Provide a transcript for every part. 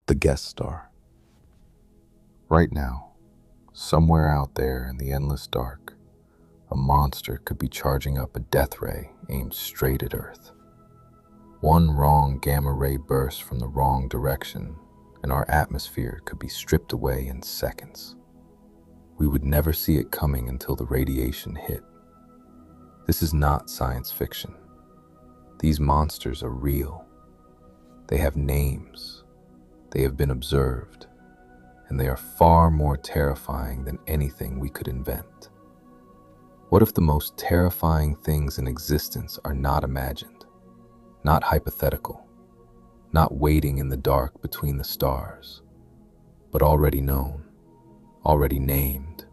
the guest star. Right now, somewhere out there in the endless dark, a monster could be charging up a death ray aimed straight at Earth. One wrong gamma ray burst from the wrong direction, and our atmosphere could be stripped away in seconds. We would never see it coming until the radiation hit. This is not science fiction. These monsters are real. They have names. They have been observed, and they are far more terrifying than anything we could invent. What if the most terrifying things in existence are not imagined, not hypothetical, not waiting in the dark between the stars, but already known, already named,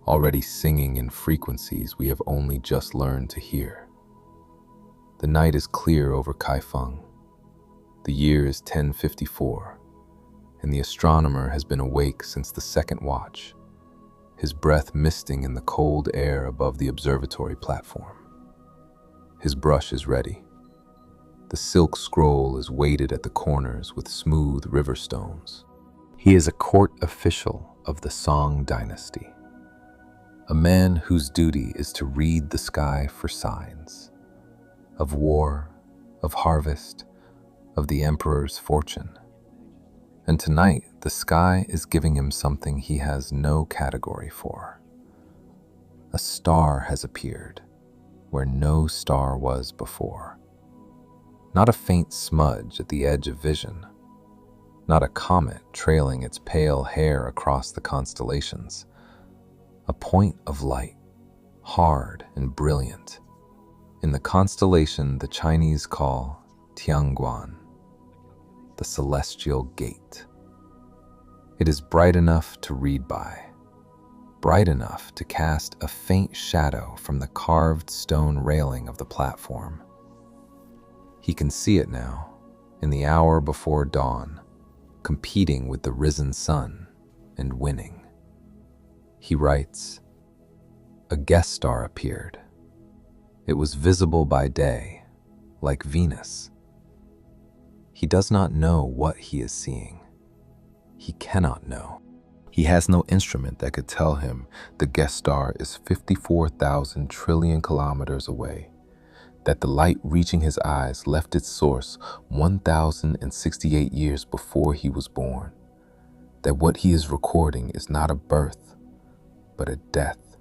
already singing in frequencies we have only just learned to hear? The night is clear over Kaifeng. The year is 1054, and the astronomer has been awake since the second watch, his breath misting in the cold air above the observatory platform. His brush is ready. The silk scroll is weighted at the corners with smooth river stones. He is a court official of the Song dynasty, a man whose duty is to read the sky for signs of war, of harvest, of the emperor's fortune. And tonight, the sky is giving him something he has no category for. A star has appeared where no star was before. Not a faint smudge at the edge of vision, not a comet trailing its pale hair across the constellations. A point of light, hard and brilliant, in the constellation the Chinese call Tianguan, the celestial gate. It is bright enough to read by, bright enough to cast a faint shadow from the carved stone railing of the platform. He can see it now, in the hour before dawn, competing with the risen sun and winning. He writes, "A guest star appeared. It was visible by day, like Venus." He does not know what he is seeing. He cannot know. He has no instrument that could tell him the guest star is 54,000 trillion kilometers away, that the light reaching his eyes left its source 1,068 years before he was born, that what he is recording is not a birth, but a death,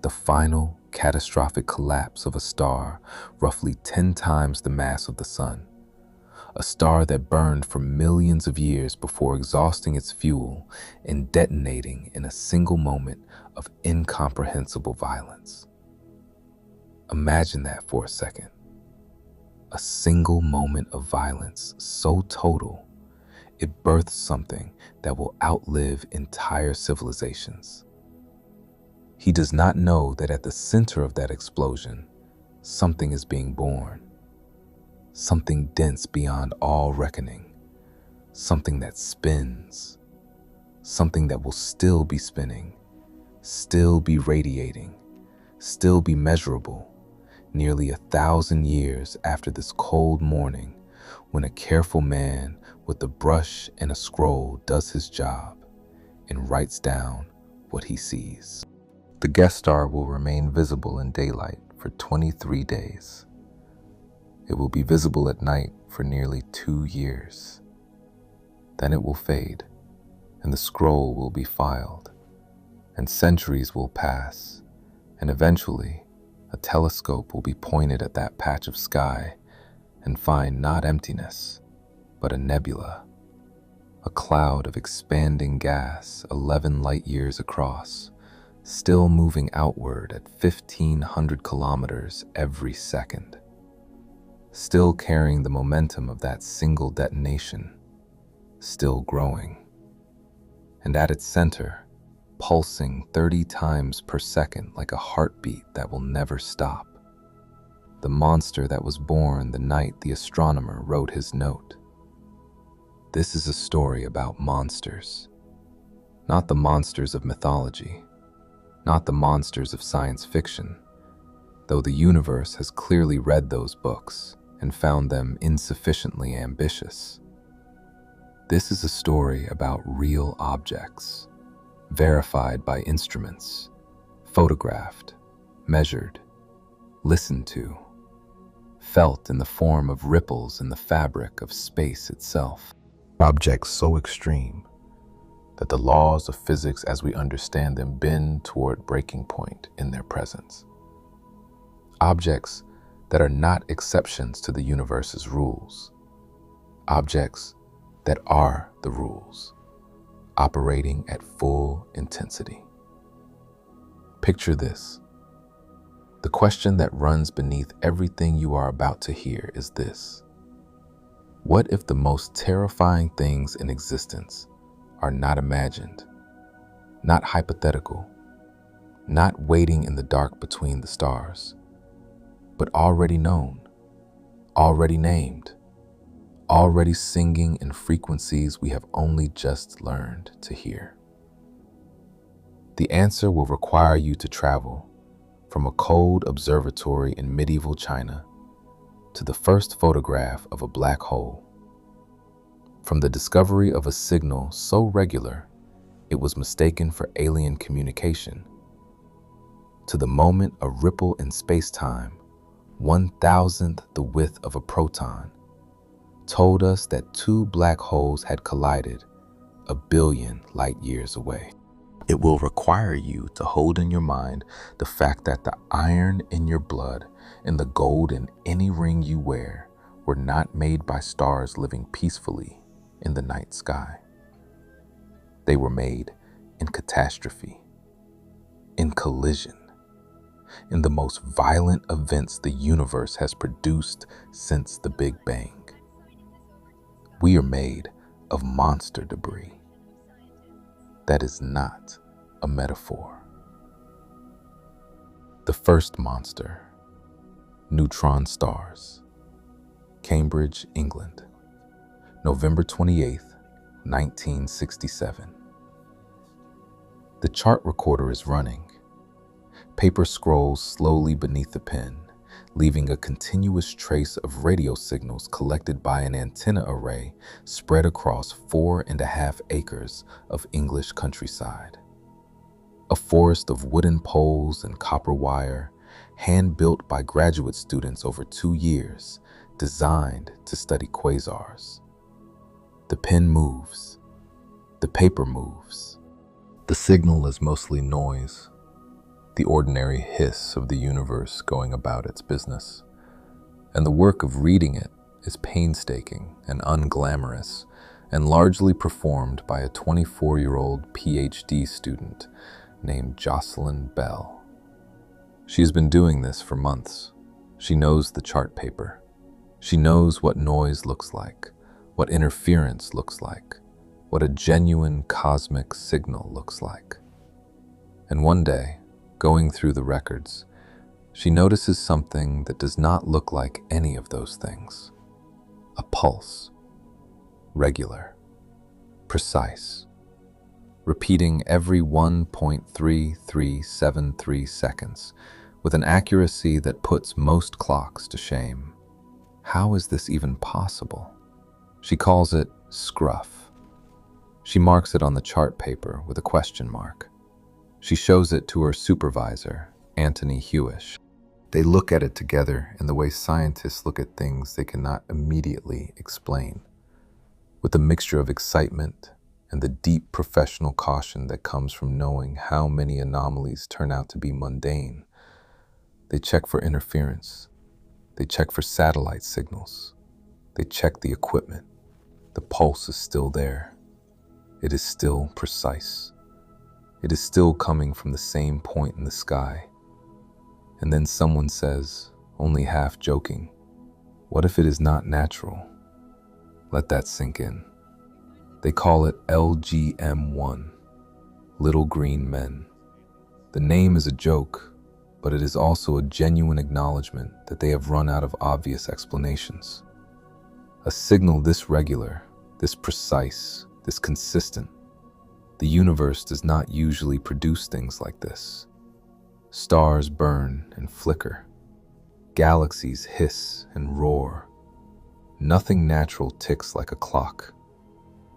the final catastrophic collapse of a star roughly 10 times the mass of the sun. A star that burned for millions of years before exhausting its fuel and detonating in a single moment of incomprehensible violence. Imagine that for a second. A single moment of violence so total, it births something that will outlive entire civilizations. He does not know that at the center of that explosion, something is being born. Something dense beyond all reckoning, something that spins, something that will still be spinning, still be radiating, still be measurable, nearly 1,000 years after this cold morning when a careful man with a brush and a scroll does his job and writes down what he sees. The guest star will remain visible in daylight for 23 days. It will be visible at night for nearly 2 years. Then it will fade, and the scroll will be filed, and centuries will pass, and eventually a telescope will be pointed at that patch of sky and find not emptiness, but a nebula, a cloud of expanding gas 11 light years across, still moving outward at 1,500 kilometers every second. Still carrying the momentum of that single detonation, still growing. And at its center, pulsing 30 times per second like a heartbeat that will never stop. The monster that was born the night the astronomer wrote his note. This is a story about monsters. Not the monsters of mythology, not the monsters of science fiction, though the universe has clearly read those books and found them insufficiently ambitious. This is a story about real objects, verified by instruments, photographed, measured, listened to, felt in the form of ripples in the fabric of space itself. Objects so extreme that the laws of physics as we understand them bend toward breaking point in their presence. Objects that are not exceptions to the universe's rules. Objects that are the rules, operating at full intensity. Picture this. The question that runs beneath everything you are about to hear is this: what if the most terrifying things in existence are not imagined, not hypothetical, not waiting in the dark between the stars, but already known, already named, already singing in frequencies we have only just learned to hear? The answer will require you to travel from a cold observatory in medieval China to the first photograph of a black hole, from the discovery of a signal so regular it was mistaken for alien communication, to the moment a ripple in space-time, 1,000th the width of a proton, told us that two black holes had collided a billion light years away. It will require you to hold in your mind the fact that the iron in your blood and the gold in any ring you wear were not made by stars living peacefully in the night sky. They were made in catastrophe, in collision, in the most violent events the universe has produced since the Big Bang. We are made of monster debris. That is not a metaphor. The first monster, neutron stars. Cambridge, England, November 28th, 1967. The chart recorder is running. Paper scrolls slowly beneath the pen, leaving a continuous trace of radio signals collected by an antenna array spread across 4.5 acres of English countryside. A forest of wooden poles and copper wire, hand-built by graduate students over 2 years, designed to study quasars. The pen moves. The paper moves. The signal is mostly noise, the ordinary hiss of the universe going about its business. And the work of reading it is painstaking and unglamorous, and largely performed by a 24-year-old PhD student named Jocelyn Bell. She has been doing this for months. She knows the chart paper. She knows what noise looks like, what interference looks like, what a genuine cosmic signal looks like. And one day, going through the records, she notices something that does not look like any of those things. A pulse. Regular. Precise. Repeating every 1.3373 seconds with an accuracy that puts most clocks to shame. How is this even possible? She calls it scruff. She marks it on the chart paper with a question mark. She shows it to her supervisor, Anthony Hewish. They look at it together in the way scientists look at things they cannot immediately explain, with a mixture of excitement and the deep professional caution that comes from knowing how many anomalies turn out to be mundane. They check for interference. They check for satellite signals. They check the equipment. The pulse is still there. It is still precise. It is still coming from the same point in the sky. And then someone says, only half joking, what if it is not natural? Let that sink in. They call it LGM1, Little Green Men. The name is a joke, but it is also a genuine acknowledgement that they have run out of obvious explanations. A signal this regular, this precise, this consistent. The universe does not usually produce things like this. Stars burn and flicker. Galaxies hiss and roar. Nothing natural ticks like a clock.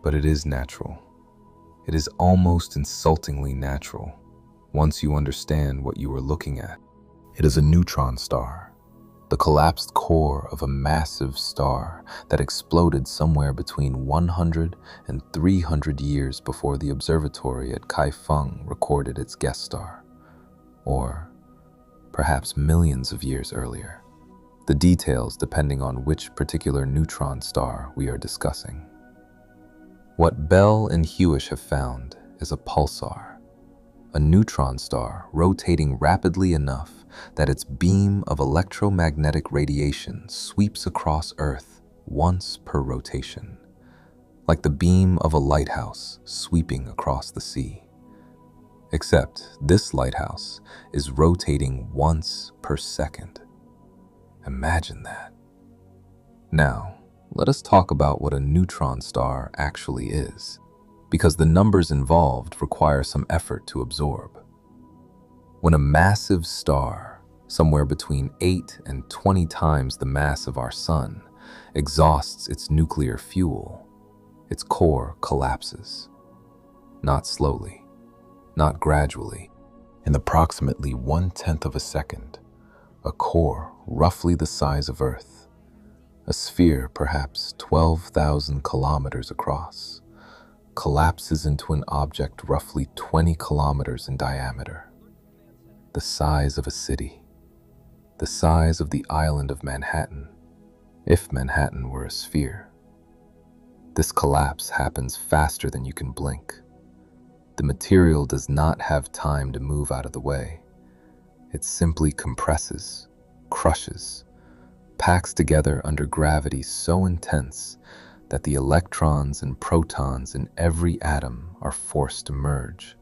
But it is natural. It is almost insultingly natural once you understand what you are looking at. It is a neutron star, the collapsed core of a massive star that exploded somewhere between 100 and 300 years before the observatory at Kaifeng recorded its guest star, or perhaps millions of years earlier. The details depending on which particular neutron star we are discussing. What Bell and Hewish have found is a pulsar, a neutron star rotating rapidly enough that its beam of electromagnetic radiation sweeps across Earth once per rotation, like the beam of a lighthouse sweeping across the sea. Except this lighthouse is rotating once per second. Imagine that. Now, let us talk about what a neutron star actually is, because the numbers involved require some effort to absorb. When a massive star, somewhere between 8 and 20 times the mass of our Sun, exhausts its nuclear fuel, its core collapses. Not slowly, not gradually. In approximately 1/10 of a second, a core roughly the size of Earth, a sphere perhaps 12,000 kilometers across, collapses into an object roughly 20 kilometers in diameter, the size of a city, the size of the island of Manhattan, if Manhattan were a sphere. This collapse happens faster than you can blink. The material does not have time to move out of the way. It simply compresses, crushes, packs together under gravity so intense that the electrons and protons in every atom are forced to merge,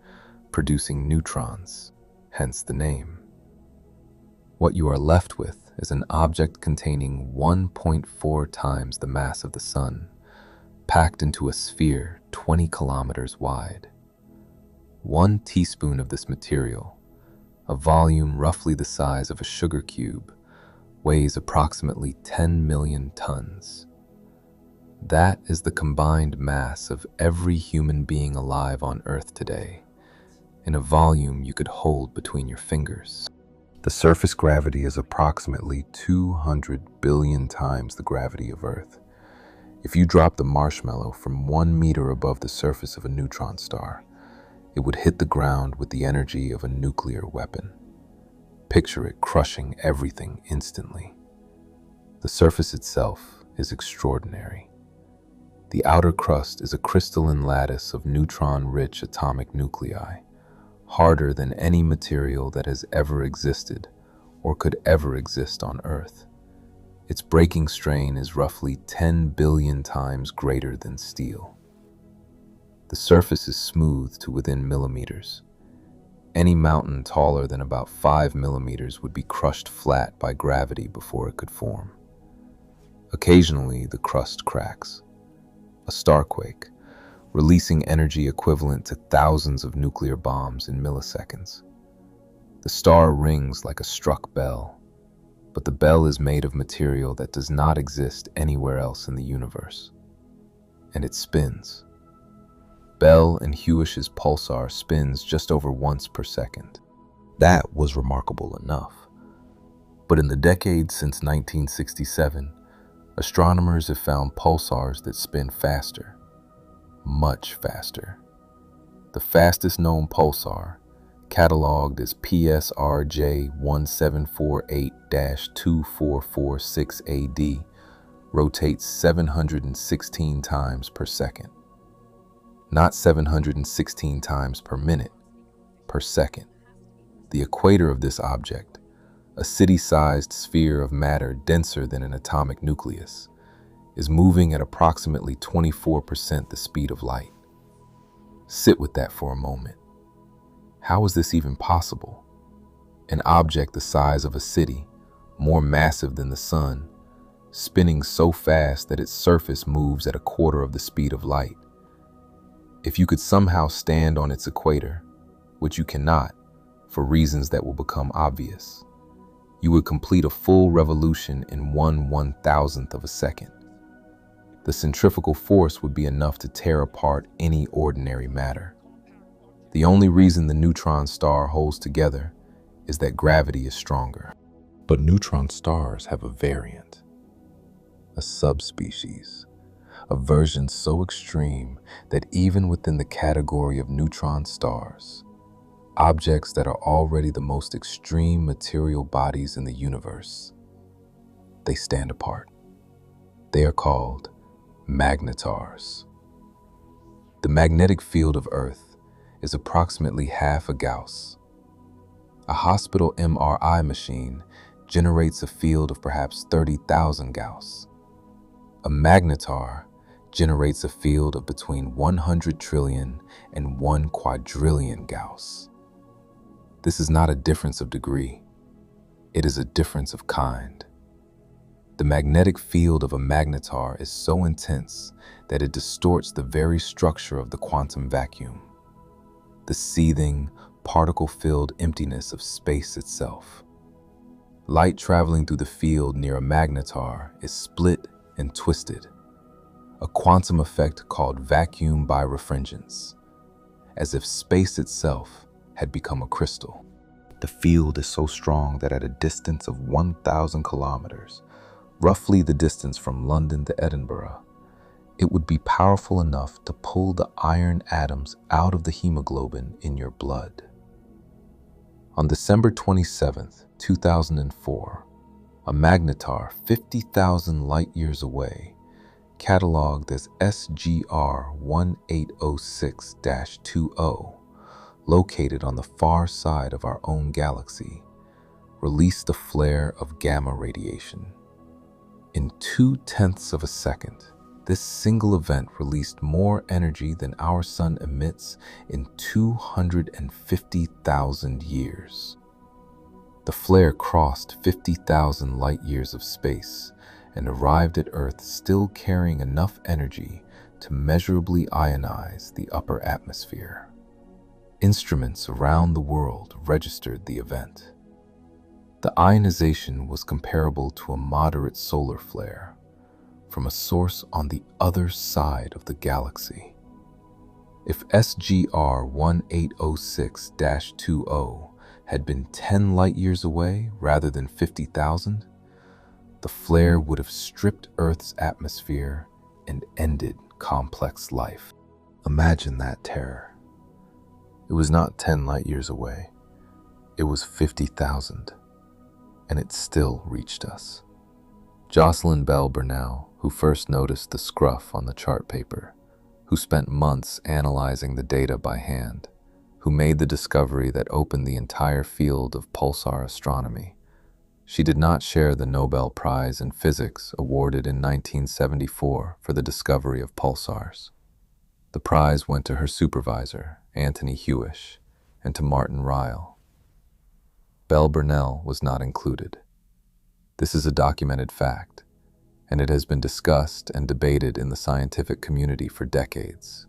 producing neutrons, hence the name. What you are left with is an object containing 1.4 times the mass of the Sun, packed into a sphere 20 kilometers wide. 1 teaspoon of this material, a volume roughly the size of a sugar cube, weighs approximately 10 million tons. That is the combined mass of every human being alive on Earth today, in a volume you could hold between your fingers. The surface gravity is approximately 200 billion times the gravity of Earth. If you drop the marshmallow from 1 meter above the surface of a neutron star, it would hit the ground with the energy of a nuclear weapon. Picture it crushing everything instantly. The surface itself is extraordinary. The outer crust is a crystalline lattice of neutron-rich atomic nuclei, harder than any material that has ever existed or could ever exist on Earth. Its breaking strain is roughly 10 billion times greater than steel. The surface is smooth to within millimeters. Any mountain taller than about 5 millimeters would be crushed flat by gravity before it could form. Occasionally, the crust cracks, a starquake, releasing energy equivalent to thousands of nuclear bombs in milliseconds. The star rings like a struck bell, but the bell is made of material that does not exist anywhere else in the universe. And it spins. Bell and Hewish's pulsar spins just over once per second. That was remarkable enough. But in the decades since 1967, astronomers have found pulsars that spin faster, much faster. The fastest known pulsar, cataloged as PSRJ 1748-2446 AD, rotates 716 times per second. Not 716 times per minute, per second. The equator of this object, a city-sized sphere of matter denser than an atomic nucleus, is moving at approximately 24% the speed of light. Sit with that for a moment. How is this even possible? An object the size of a city, more massive than the Sun, spinning so fast that its surface moves at a quarter of the speed of light. If you could somehow stand on its equator, which you cannot, for reasons that will become obvious, you would complete a full revolution in 1/1000th of a second. The centrifugal force would be enough to tear apart any ordinary matter. The only reason the neutron star holds together is that gravity is stronger. But neutron stars have a variant, a subspecies, a version so extreme that even within the category of neutron stars, objects that are already the most extreme material bodies in the universe, they stand apart. They are called magnetars. The magnetic field of Earth is approximately half a Gauss. A hospital MRI machine generates a field of perhaps 30,000 Gauss. A magnetar generates a field of between 100 trillion and 1 quadrillion Gauss. This is not a difference of degree. It is a difference of kind. The magnetic field of a magnetar is so intense that it distorts the very structure of the quantum vacuum, the seething, particle-filled emptiness of space itself. Light traveling through the field near a magnetar is split and twisted, a quantum effect called vacuum birefringence, as if space itself had become a crystal. The field is so strong that at a distance of 1,000 kilometers, roughly the distance from London to Edinburgh, it would be powerful enough to pull the iron atoms out of the hemoglobin in your blood. On December 27, 2004, a magnetar 50,000 light-years away, cataloged as SGR 1806-20, located on the far side of our own galaxy, released a flare of gamma radiation. In 0.2 of a second, this single event released more energy than our sun emits in 250,000 years. The flare crossed 50,000 light-years of space and arrived at Earth still carrying enough energy to measurably ionize the upper atmosphere. Instruments around the world registered the event. The ionization was comparable to a moderate solar flare from a source on the other side of the galaxy. If SGR 1806-20 had been 10 light-years away rather than 50,000, the flare would have stripped Earth's atmosphere and ended complex life. Imagine that terror. It was not 10 light-years away. It was 50,000, and it still reached us. Jocelyn Bell Burnell, who first noticed the scruff on the chart paper, who spent months analyzing the data by hand, who made the discovery that opened the entire field of pulsar astronomy. She did not share the Nobel Prize in Physics awarded in 1974 for the discovery of pulsars. The prize went to her supervisor, Anthony Hewish, and to Martin Ryle. Bell Burnell was not included. This is a documented fact, and it has been discussed and debated in the scientific community for decades.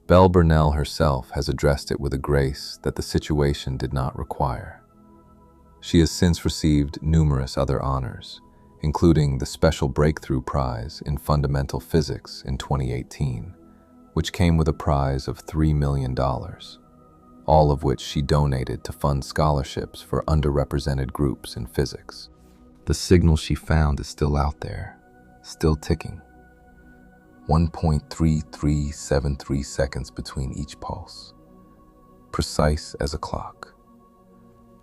Bell Burnell herself has addressed it with a grace that the situation did not require. She has since received numerous other honors, including the Special Breakthrough Prize in Fundamental Physics in 2018, which came with a prize of $3 million, all of which she donated to fund scholarships for underrepresented groups in physics. The signal she found is still out there, still ticking. 1.3373 seconds between each pulse. Precise as a clock.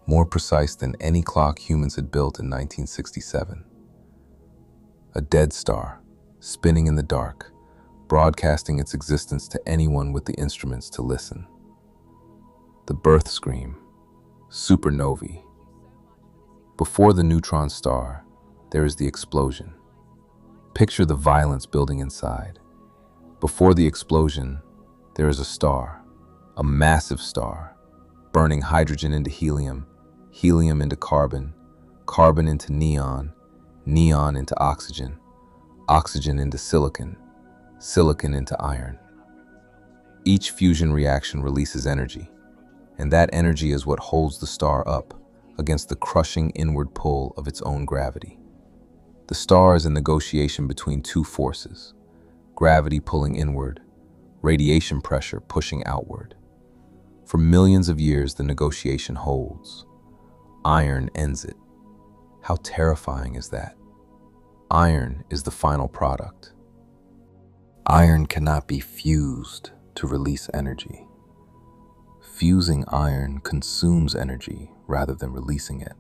More precise than any clock humans had built in 1967. A dead star, spinning in the dark, broadcasting its existence to anyone with the instruments to listen. The birth scream, supernovae. Before the neutron star, there is the explosion. Picture the violence building inside. Before the explosion, there is a star, a massive star, burning hydrogen into helium, helium into carbon, carbon into neon, neon into oxygen, oxygen into silicon, silicon into iron. Each fusion reaction releases energy, and that energy is what holds the star up against the crushing inward pull of its own gravity. The star is a negotiation between two forces, gravity pulling inward, radiation pressure pushing outward. For millions of years, the negotiation holds. Iron ends it. How terrifying is that? Iron is the final product. Iron cannot be fused to release energy. Fusing iron consumes energy rather than releasing it.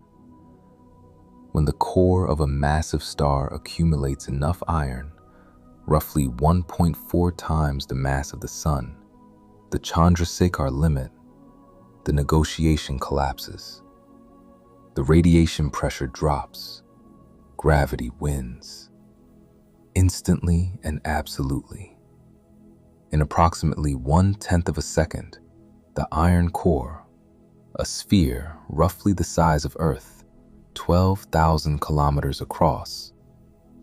When the core of a massive star accumulates enough iron, roughly 1.4 times the mass of the Sun, the Chandrasekhar limit, the negotiation collapses. The radiation pressure drops. Gravity wins. Instantly and absolutely. In approximately 1/10 of a second, the iron core, a sphere roughly the size of Earth, 12,000 kilometers across,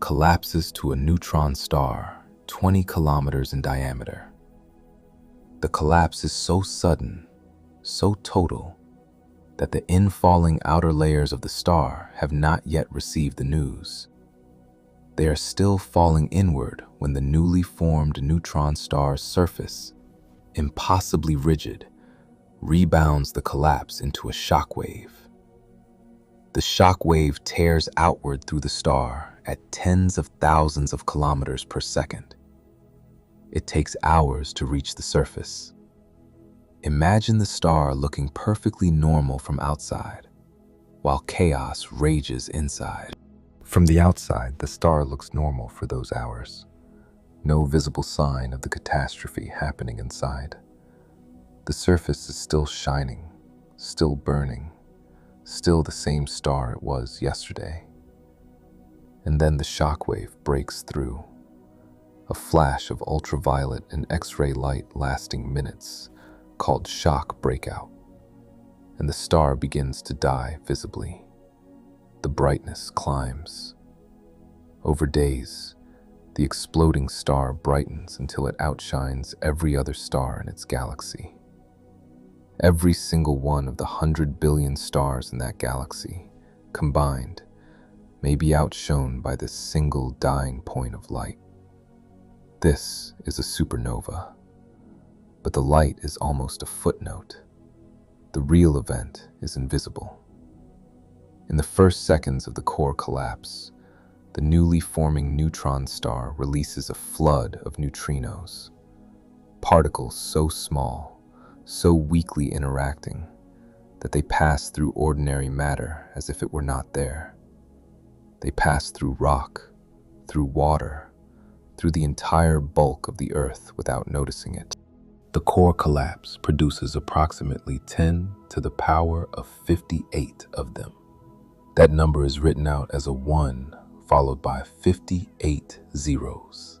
collapses to a neutron star 20 kilometers in diameter. The collapse is so sudden, so total, that the infalling outer layers of the star have not yet received the news. They are still falling inward when the newly formed neutron star's surface, impossibly rigid, rebounds the collapse into a shock wave. The shock wave tears outward through the star at tens of thousands of kilometers per second. It takes hours to reach the surface. Imagine the star looking perfectly normal from outside, while chaos rages inside. From the outside, the star looks normal for those hours. No visible sign of the catastrophe happening inside. The surface is still shining, still burning, still the same star it was yesterday. And then the shockwave breaks through. A flash of ultraviolet and X-ray light lasting minutes, called shock breakout, and the star begins to die visibly. The brightness climbs. Over days, the exploding star brightens until it outshines every other star in its galaxy. Every single one of the 100 billion stars in that galaxy, combined, may be outshone by this single dying point of light. This is a supernova. But the light is almost a footnote. The real event is invisible. In the first seconds of the core collapse, the newly forming neutron star releases a flood of neutrinos, particles so small, so weakly interacting, that they pass through ordinary matter as if it were not there. They pass through rock, through water, through the entire bulk of the Earth without noticing it. The core collapse produces approximately 10 to the power of 58 of them. That number is written out as a 1 followed by 58 zeros.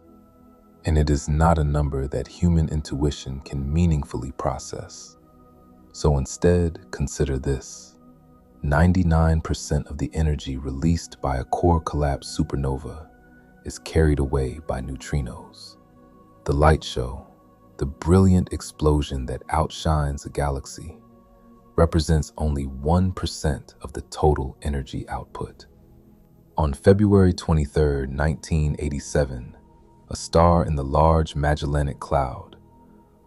And it is not a number that human intuition can meaningfully process. So instead, consider this. 99% of the energy released by a core collapse supernova is carried away by neutrinos. The light show, the brilliant explosion that outshines a galaxy, represents only 1% of the total energy output. On February 23, 1987, a star in the Large Magellanic Cloud,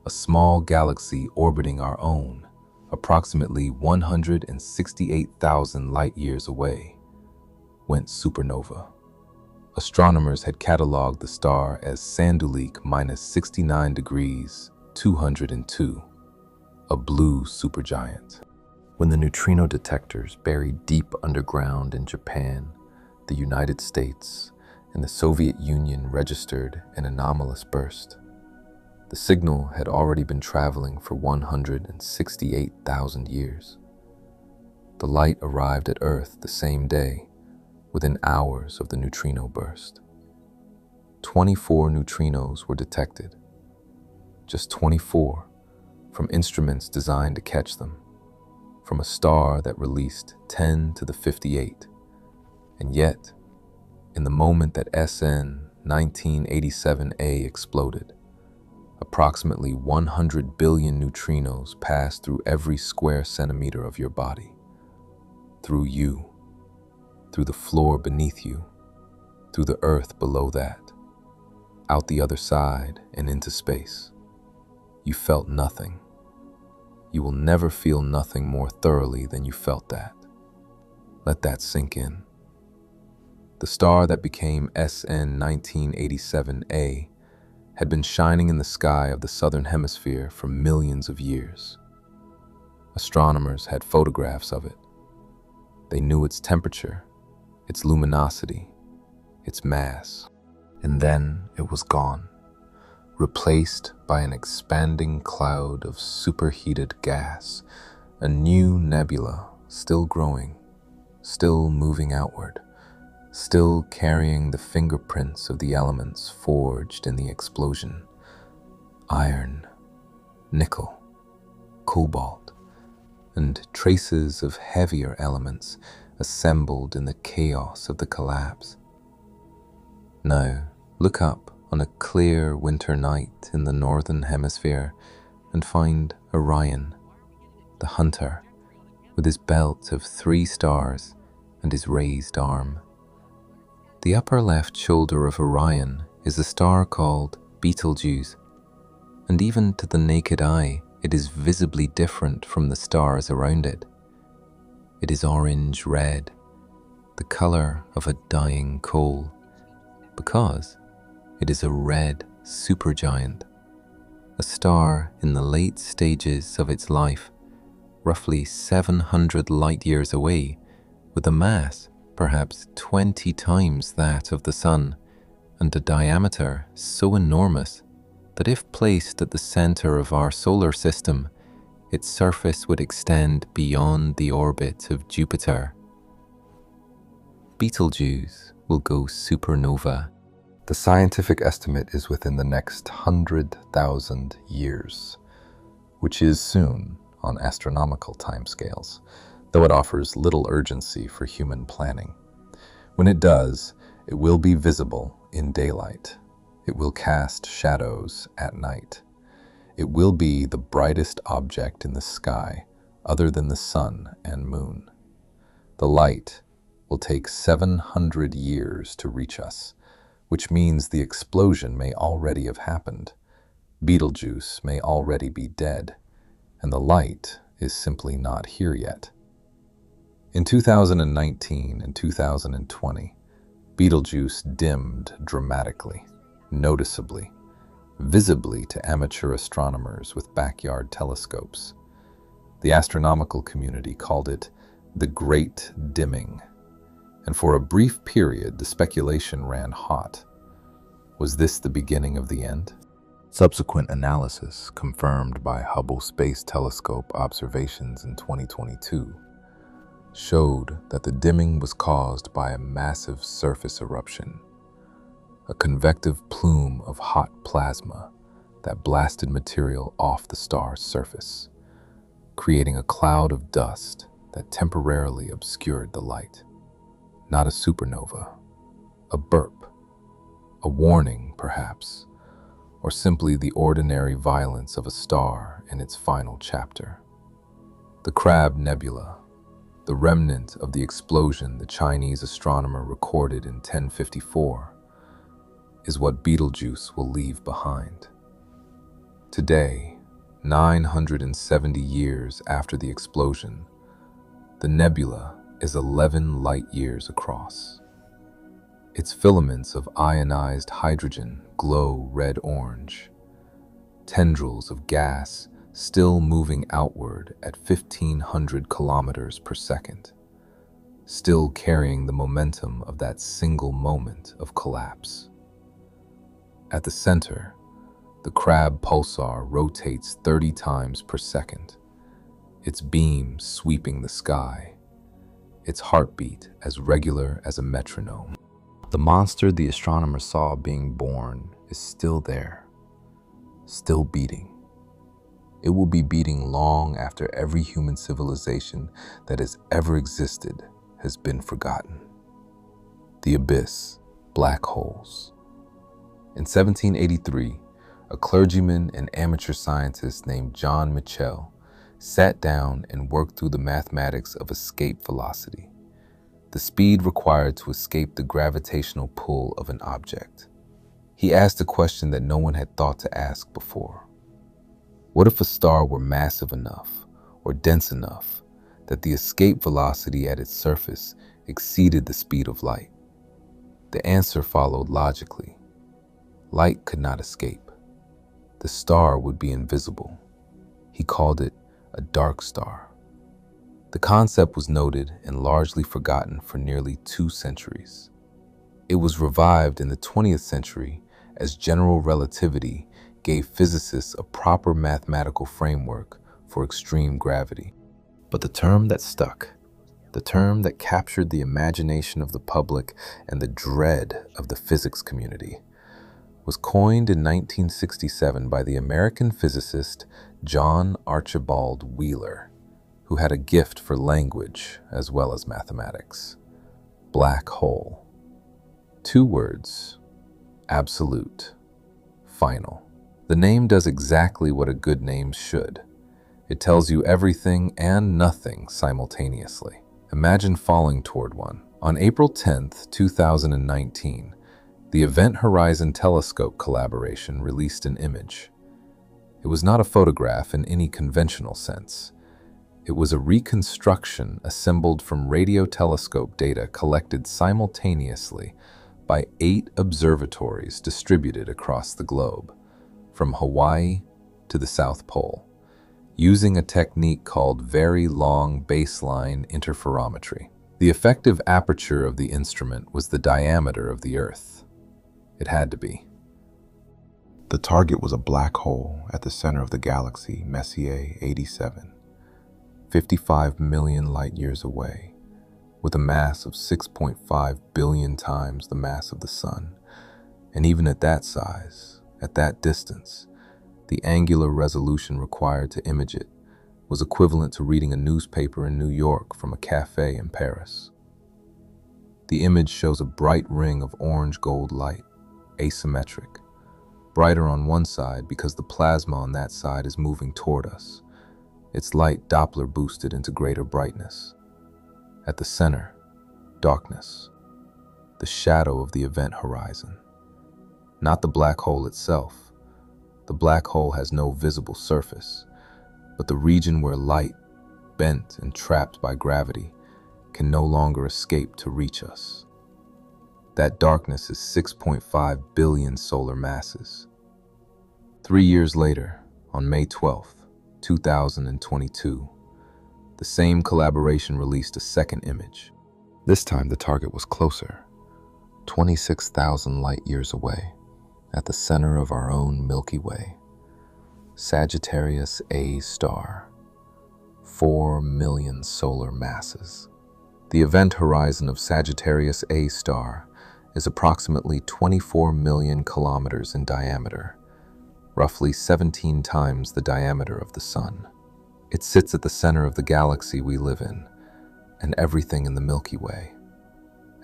a small galaxy orbiting our own, approximately 168,000 light-years away, went supernova. Astronomers had cataloged the star as Sanduleak -69 degrees 202, a blue supergiant. When the neutrino detectors buried deep underground in Japan, the United States, and the Soviet Union registered an anomalous burst, the signal had already been traveling for 168,000 years. The light arrived at Earth the same day, within hours of the neutrino burst. 24 neutrinos were detected. Just 24 from instruments designed to catch them, from a star that released 10 to the 58. And yet, in the moment that SN 1987A exploded, approximately 100 billion neutrinos passed through every square centimeter of your body, through you, through the floor beneath you, through the earth below that. out the other side and into space. You felt nothing. You will never feel nothing more thoroughly than you felt that. Let that sink in. The star that became SN 1987A had been shining in the sky of the southern hemisphere for millions of years. Astronomers had photographs of it. They knew its temperature, its luminosity, its mass. And then it was gone, replaced by an expanding cloud of superheated gas, a new nebula, still growing, still moving outward, still carrying the fingerprints of the elements forged in the explosion. Iron, nickel, cobalt, and traces of heavier elements assembled in the chaos of the collapse. Now, look up on a clear winter night in the northern hemisphere and find Orion, the hunter, with his belt of 3 stars and his raised arm. The upper left shoulder of Orion is a star called Betelgeuse, and even to the naked eye, it is visibly different from the stars around it. It is orange-red, the color of a dying coal, because it is a red supergiant, a star in the late stages of its life, roughly 700 light-years away, with a mass perhaps 20 times that of the Sun, and a diameter so enormous that if placed at the center of our solar system, its surface would extend beyond the orbit of Jupiter. Betelgeuse will go supernova. The scientific estimate is within the next 100,000 years, which is soon on astronomical timescales, though it offers little urgency for human planning. When it does, it will be visible in daylight. It will cast shadows at night. It will be the brightest object in the sky other than the sun and moon. The light will take 700 years to reach us, which means the explosion may already have happened. Betelgeuse may already be dead, and the light is simply not here yet. In 2019 and 2020, Betelgeuse dimmed dramatically, noticeably, visibly to amateur astronomers with backyard telescopes. The astronomical community called it the Great Dimming, and for a brief period the speculation ran hot. Was this the beginning of the end? Subsequent analysis, confirmed by Hubble Space Telescope observations in 2022, showed that the dimming was caused by a massive surface eruption, a convective plume of hot plasma that blasted material off the star's surface, creating a cloud of dust that temporarily obscured the light. Not a supernova, a burp, a warning perhaps, or simply the ordinary violence of a star in its final chapter. The Crab Nebula, the remnant of the explosion the Chinese astronomer recorded in 1054, is what Betelgeuse will leave behind. Today, 970 years after the explosion, the nebula is 11 light-years across. Its filaments of ionized hydrogen glow red-orange, tendrils of gas still moving outward at 1,500 kilometers per second, still carrying the momentum of that single moment of collapse. At the center, the Crab pulsar rotates 30 times per second, its beam sweeping the sky, its heartbeat as regular as a metronome. The monster the astronomers saw being born is still there, still beating. It will be beating long after every human civilization that has ever existed has been forgotten. The abyss, black holes. In 1783, a clergyman and amateur scientist named John Michell sat down and worked through the mathematics of escape velocity, the speed required to escape the gravitational pull of an object. He asked a question that no one had thought to ask before. What if a star were massive enough or dense enough that the escape velocity at its surface exceeded the speed of light? The answer followed logically. Light could not escape. The star would be invisible. He called it a dark star. The concept was noted and largely forgotten for nearly 2 centuries. It was revived in the 20th century as general relativity gave physicists a proper mathematical framework for extreme gravity. But the term that stuck, the term that captured the imagination of the public and the dread of the physics community, was coined in 1967 by the American physicist John Archibald Wheeler, who had a gift for language as well as mathematics. Black hole. 2 words: absolute, final. The name does exactly what a good name should. It tells you everything and nothing simultaneously. Imagine falling toward one. On April 10th, 2019, the Event Horizon Telescope collaboration released an image. It was not a photograph in any conventional sense. It was a reconstruction assembled from radio telescope data collected simultaneously by 8 observatories distributed across the globe, from Hawaii to the South Pole, using a technique called very long baseline interferometry. The effective aperture of the instrument was the diameter of the Earth. It had to be. The target was a black hole at the center of the galaxy Messier 87, 55 million light-years away, with a mass of 6.5 billion times the mass of the Sun. And even at that size, at that distance, the angular resolution required to image it was equivalent to reading a newspaper in New York from a cafe in Paris. The image shows a bright ring of orange-gold light, asymmetric, brighter on one side because the plasma on that side is moving toward us, its light Doppler boosted into greater brightness. At the center, darkness, the shadow of the event horizon. Not the black hole itself. The black hole has no visible surface, but the region where light, bent and trapped by gravity, can no longer escape to reach us. That darkness is 6.5 billion solar masses. 3 years later, on May 12th, 2022, the same collaboration released a second image. This time the target was closer, 26,000 light-years away, at the center of our own Milky Way, Sagittarius A star, 4 million solar masses. The event horizon of Sagittarius A star is approximately 24 million kilometers in diameter, roughly 17 times the diameter of the Sun. It sits at the center of the galaxy we live in, and everything in the Milky Way.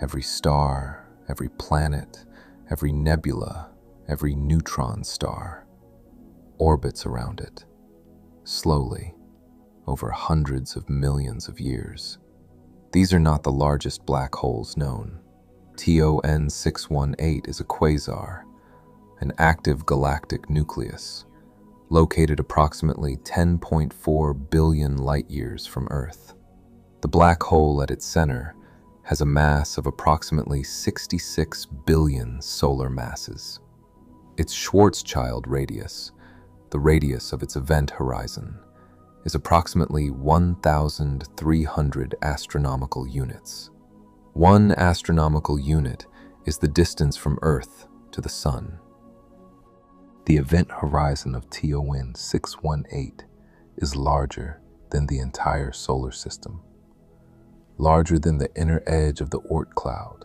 Every star, every planet, every nebula, every neutron star orbits around it, slowly, over hundreds of millions of years. These are not the largest black holes known. TON 618 is a quasar, an active galactic nucleus, located approximately 10.4 billion light-years from Earth. The black hole at its center has a mass of approximately 66 billion solar masses. Its Schwarzschild radius, the radius of its event horizon, is approximately 1,300 astronomical units. 1 astronomical unit is the distance from Earth to the Sun. The event horizon of TON 618 is larger than the entire solar system, larger than the inner edge of the Oort cloud,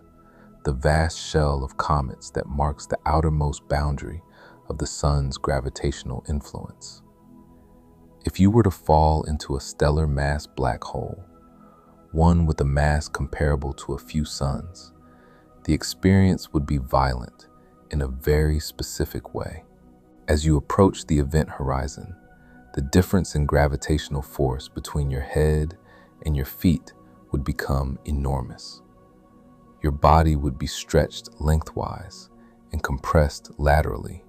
the vast shell of comets that marks the outermost boundary of the Sun's gravitational influence. If you were to fall into a stellar mass black hole, one with a mass comparable to a few suns, the experience would be violent in a very specific way. As you approach the event horizon, the difference in gravitational force between your head and your feet would become enormous. Your body would be stretched lengthwise, and compressed laterally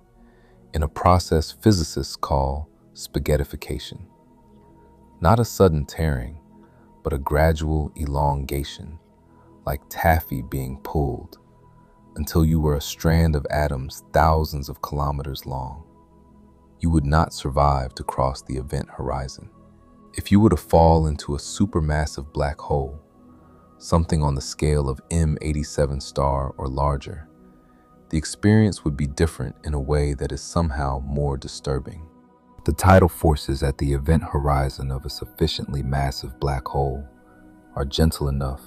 in a process physicists call spaghettification. Not a sudden tearing, but a gradual elongation, like taffy being pulled, until you were a strand of atoms thousands of kilometers long. You would not survive to cross the event horizon. If you were to fall into a supermassive black hole, something on the scale of M87 star or larger, the experience would be different in a way that is somehow more disturbing. The tidal forces at the event horizon of a sufficiently massive black hole are gentle enough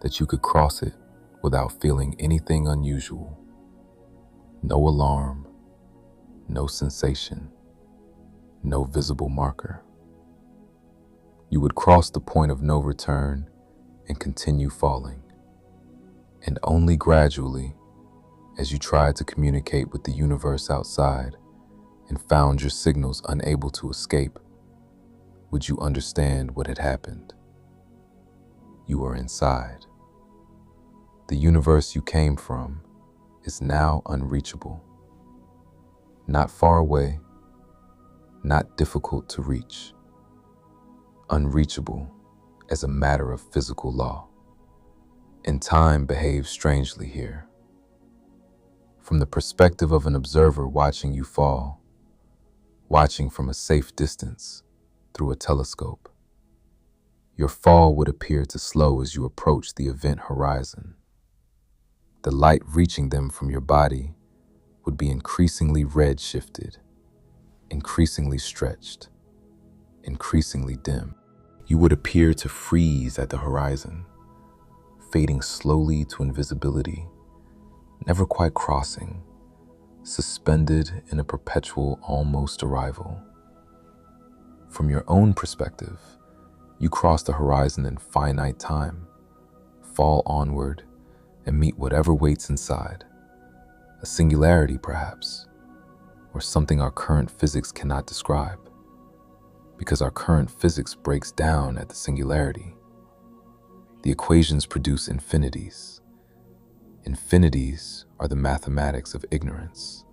that you could cross it without feeling anything unusual. No alarm, no sensation, no visible marker. You would cross the point of no return and continue falling. And only gradually, as you tried to communicate with the universe outside and found your signals unable to escape, would you understand what had happened. You were inside. The universe you came from is now unreachable. Not far away, not difficult to reach. Unreachable as a matter of physical law. And time behaves strangely here. From the perspective of an observer watching you fall, watching from a safe distance through a telescope, your fall would appear to slow as you approach the event horizon. The light reaching them from your body would be increasingly red-shifted, increasingly stretched, increasingly dim. You would appear to freeze at the horizon, fading slowly to invisibility, never quite crossing, suspended in a perpetual almost arrival. From your own perspective, you cross the horizon in finite time, fall onward, and meet whatever waits inside. A singularity, perhaps, or something our current physics cannot describe, because our current physics breaks down at the singularity. The equations produce infinities. Infinities are the mathematics of ignorance.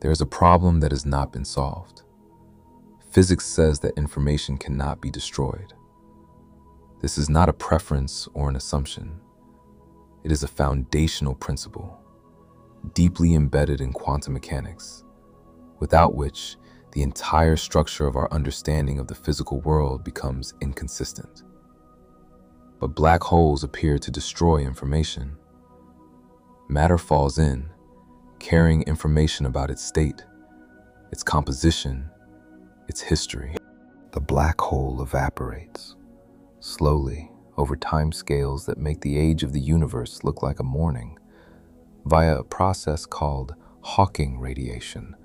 There is a problem that has not been solved. Physics says that information cannot be destroyed. This is not a preference or an assumption. It is a foundational principle, deeply embedded in quantum mechanics, without which the entire structure of our understanding of the physical world becomes inconsistent. But black holes appear to destroy information. Matter falls in, carrying information about its state, its composition, its history. The black hole evaporates, slowly, over time scales that make the age of the universe look like a morning, via a process called Hawking radiation,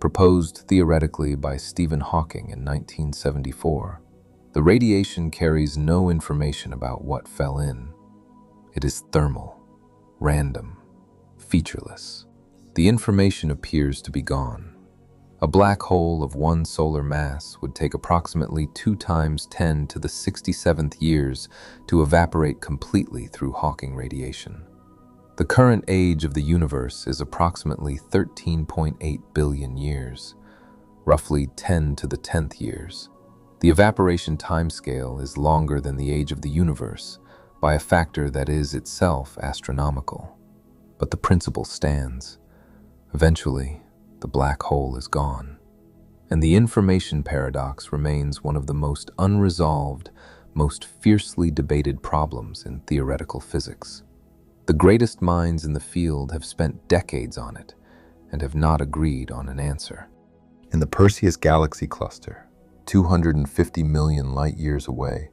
proposed theoretically by Stephen Hawking in 1974. The radiation carries no information about what fell in. It is thermal, random, featureless. The information appears to be gone. A black hole of one solar mass would take approximately 2 times 10 to the 67th years to evaporate completely through Hawking radiation. The current age of the universe is approximately 13.8 billion years, roughly 10 to the 10th years. The evaporation timescale is longer than the age of the universe by a factor that is itself astronomical. But the principle stands. Eventually, the black hole is gone, and the information paradox remains one of the most unresolved, most fiercely debated problems in theoretical physics. The greatest minds in the field have spent decades on it and have not agreed on an answer. In the Perseus galaxy cluster, 250 million light-years away,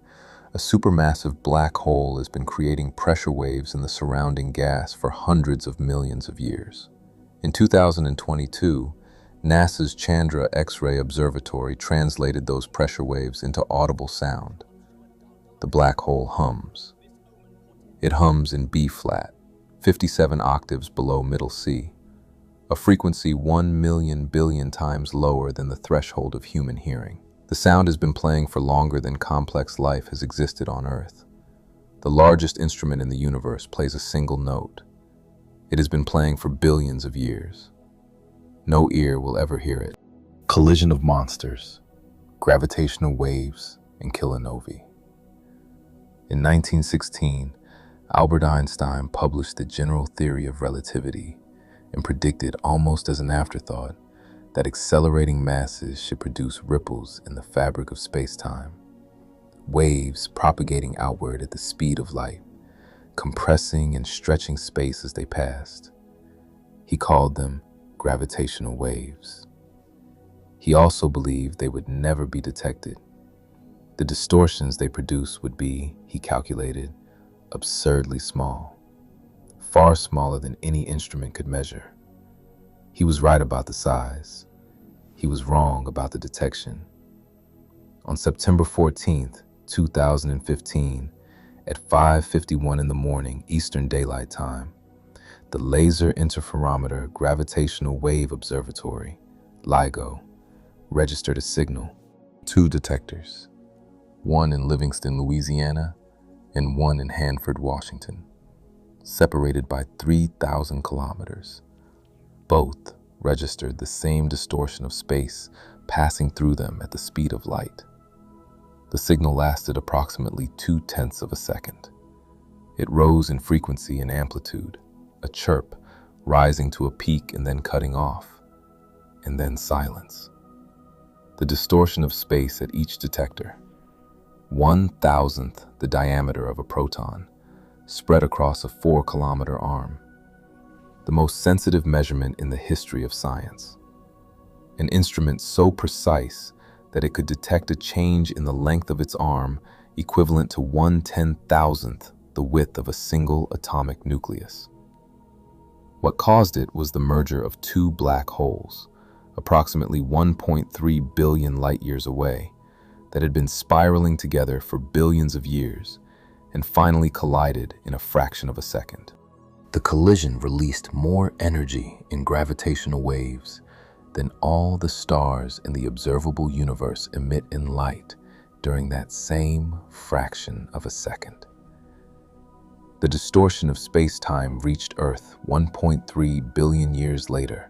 a supermassive black hole has been creating pressure waves in the surrounding gas for hundreds of millions of years. In 2022, NASA's Chandra X-ray Observatory translated those pressure waves into audible sound. The black hole hums. It hums in B-flat, 57 octaves below middle C, a frequency 1 million billion times lower than the threshold of human hearing. The sound has been playing for longer than complex life has existed on Earth. The largest instrument in the universe plays a single note. It has been playing for billions of years. No ear will ever hear it. Collision of monsters, gravitational waves, and kilinovae. In 1916, Albert Einstein published the general theory of relativity and predicted almost as an afterthought that accelerating masses should produce ripples in the fabric of space-time, waves propagating outward at the speed of light, compressing and stretching space as they passed. He called them gravitational waves. He also believed they would never be detected. The distortions they produce would be, he calculated, absurdly small, far smaller than any instrument could measure. He was right about the size. He was wrong about the detection. On September 14th, 2015, at 5:51 in the morning Eastern Daylight Time, the Laser Interferometer Gravitational Wave Observatory, LIGO, registered a signal. Two detectors, one in Livingston, Louisiana, and one in Hanford, Washington, separated by 3,000 kilometers. Both registered the same distortion of space passing through them at the speed of light. The signal lasted approximately 0.2 of a second. It rose in frequency and amplitude, a chirp rising to a peak and then cutting off, and then silence. The distortion of space at each detector, 1,000th the diameter of a proton, spread across a 4-kilometer arm. The most sensitive measurement in the history of science. An instrument so precise that it could detect a change in the length of its arm equivalent to 1/10,000th the width of a single atomic nucleus. What caused it was the merger of two black holes, approximately 1.3 billion light-years away, that had been spiraling together for billions of years and finally collided in a fraction of a second. The collision released more energy in gravitational waves than all the stars in the observable universe emit in light during that same fraction of a second. The distortion of space-time reached Earth 1.3 billion years later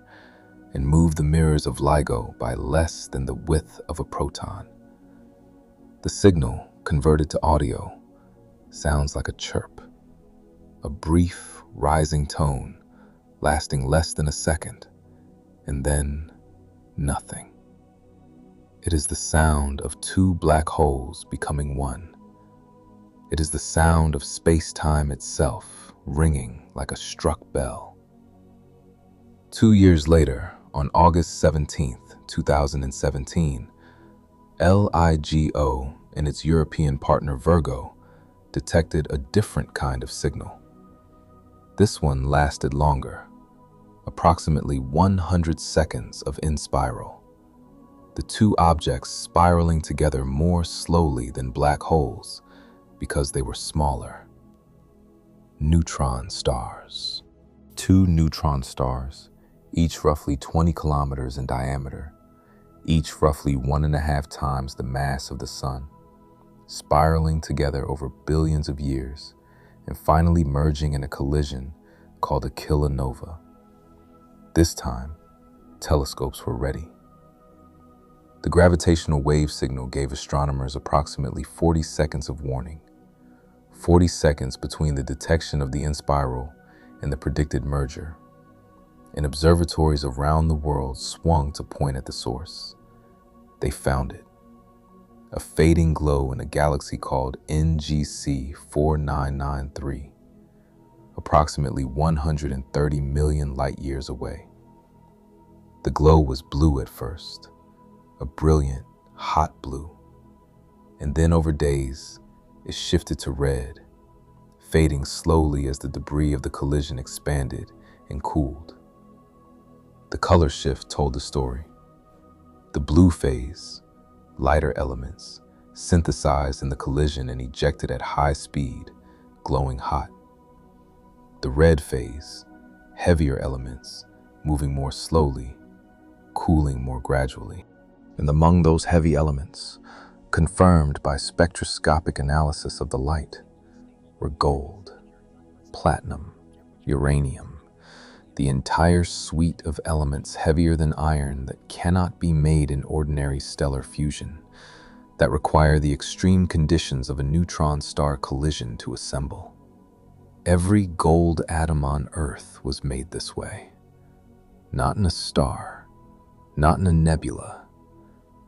and moved the mirrors of LIGO by less than the width of a proton. The signal, converted to audio, sounds like a chirp, a brief, rising tone lasting less than a second, and then nothing. It is the sound of two black holes becoming one. It is the sound of space-time itself ringing like a struck bell. 2 years later, on August 17th, 2017, LIGO and its European partner Virgo detected a different kind of signal. This one lasted longer, approximately 100 seconds of in-spiral, the two objects spiraling together more slowly than black holes because they were smaller. Neutron stars. Two neutron stars, each roughly 20 kilometers in diameter, each roughly 1.5 times the mass of the Sun, spiraling together over billions of years and finally merging in a collision called a kilonova. This time, telescopes were ready. The gravitational wave signal gave astronomers approximately 40 seconds of warning, 40 seconds between the detection of the in-spiral and the predicted merger, and observatories around the world swung to point at the source. They found it. A fading glow in a galaxy called NGC 4993, approximately 130 million light-years away. The glow was blue at first, a brilliant, hot blue, and then over days, it shifted to red, fading slowly as the debris of the collision expanded and cooled. The color shift told the story. The blue phase, lighter elements, synthesized in the collision and ejected at high speed, glowing hot. The red phase, heavier elements, moving more slowly, cooling more gradually. And among those heavy elements, confirmed by spectroscopic analysis of the light, were gold, platinum, uranium, the entire suite of elements heavier than iron that cannot be made in ordinary stellar fusion, that require the extreme conditions of a neutron star collision to assemble. Every gold atom on Earth was made this way. Not in a star, not in a nebula,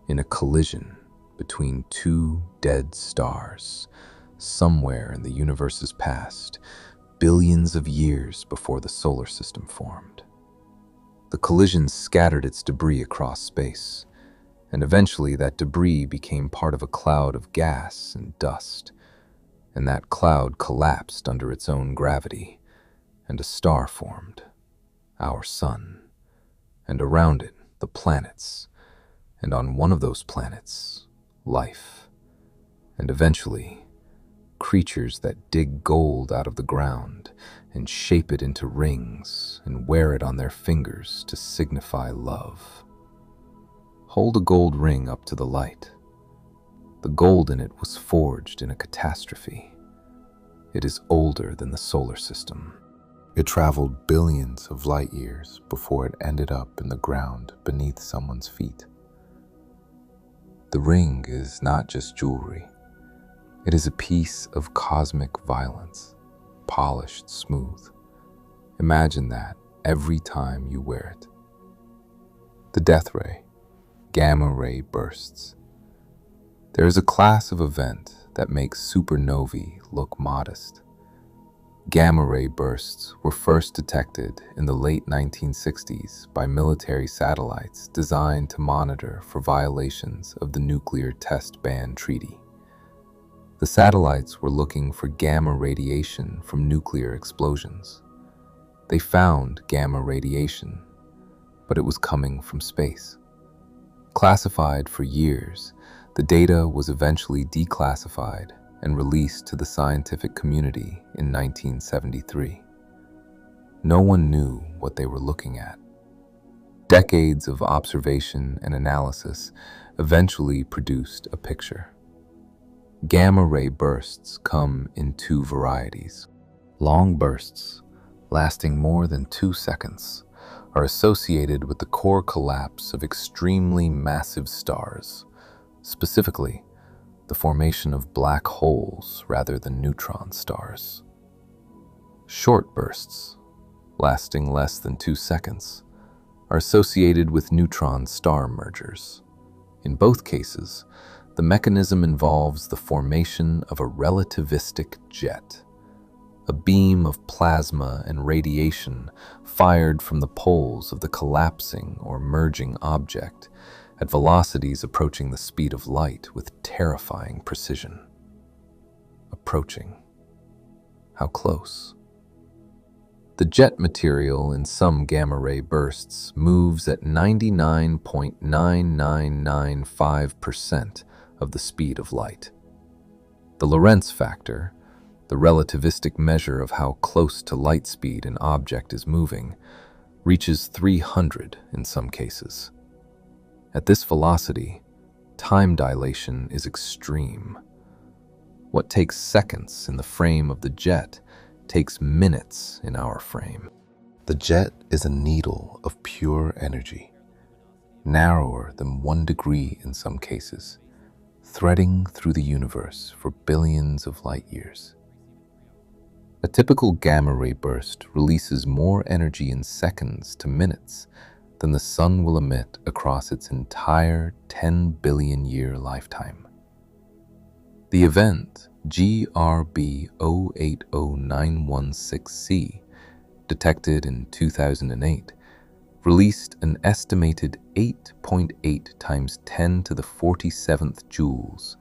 in a collision between two dead stars, somewhere in the universe's past, billions of years before the solar system formed. The collision scattered its debris across space, and eventually that debris became part of a cloud of gas and dust, and that cloud collapsed under its own gravity, and a star formed, our sun, and around it the planets, and on one of those planets, life, and eventually creatures that dig gold out of the ground and shape it into rings and wear it on their fingers to signify love. Hold a gold ring up to the light. The gold in it was forged in a catastrophe. It is older than the solar system. It traveled billions of light years before it ended up in the ground beneath someone's feet. The ring is not just jewelry. It is a piece of cosmic violence, polished smooth. Imagine that every time you wear it. The death ray, gamma ray bursts. There is a class of event that makes supernovae look modest. Gamma ray bursts were first detected in the late 1960s by military satellites designed to monitor for violations of the Nuclear Test Ban Treaty. The satellites were looking for gamma radiation from nuclear explosions. They found gamma radiation, but it was coming from space. Classified for years, the data was eventually declassified and released to the scientific community in 1973. No one knew what they were looking at. Decades of observation and analysis eventually produced a picture. Gamma ray bursts come in two varieties. Long bursts, lasting more than 2 seconds, are associated with the core collapse of extremely massive stars, specifically the formation of black holes rather than neutron stars. Short bursts, lasting less than 2 seconds, are associated with neutron star mergers. In both cases, the mechanism involves the formation of a relativistic jet, a beam of plasma and radiation fired from the poles of the collapsing or merging object at velocities approaching the speed of light with terrifying precision. Approaching. How close? The jet material in some gamma-ray bursts moves at 99.9995% of the speed of light. The Lorentz factor, the relativistic measure of how close to light speed an object is moving, reaches 300 in some cases. At this velocity, time dilation is extreme. What takes seconds in the frame of the jet takes minutes in our frame. The jet is a needle of pure energy, narrower than 1 degree in some cases, threading through the universe for billions of light years. A typical gamma-ray burst releases more energy in seconds to minutes than the sun will emit across its entire 10 billion year lifetime. The event GRB 080916C, detected in 2008, released an estimated 8.8 times 10 to the 47th joules,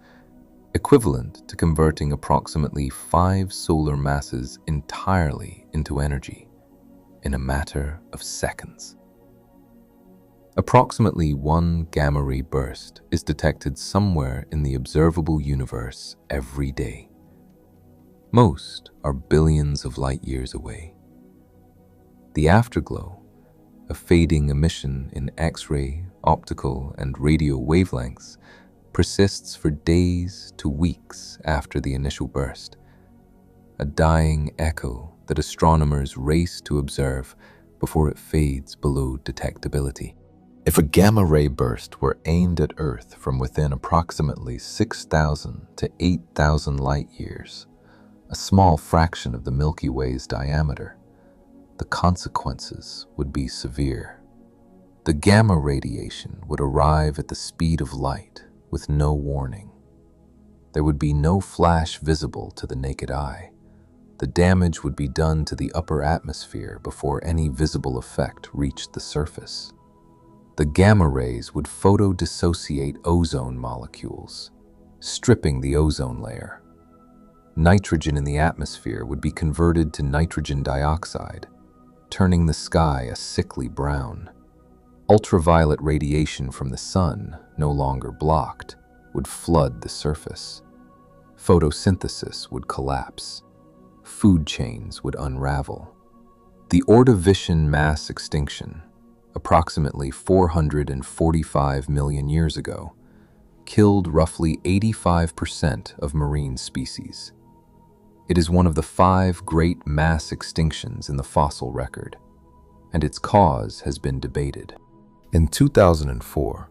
equivalent to converting approximately 5 solar masses entirely into energy in a matter of seconds. Approximately 1 gamma-ray burst is detected somewhere in the observable universe every day. Most are billions of light years away. The afterglow, a fading emission in X-ray, optical, and radio wavelengths, persists for days to weeks after the initial burst, a dying echo that astronomers race to observe before it fades below detectability. If a gamma-ray burst were aimed at Earth from within approximately 6,000 to 8,000 light-years, a small fraction of the Milky Way's diameter, the consequences would be severe. The gamma radiation would arrive at the speed of light with no warning. There would be no flash visible to the naked eye. The damage would be done to the upper atmosphere before any visible effect reached the surface. The gamma rays would photodissociate ozone molecules, stripping the ozone layer. Nitrogen in the atmosphere would be converted to nitrogen dioxide, turning the sky a sickly brown. Ultraviolet radiation from the sun, no longer blocked, would flood the surface. Photosynthesis would collapse. Food chains would unravel. The Ordovician mass extinction, approximately 445 million years ago, killed roughly 85% of marine species. It is one of the 5 great mass extinctions in the fossil record, and its cause has been debated. In 2004,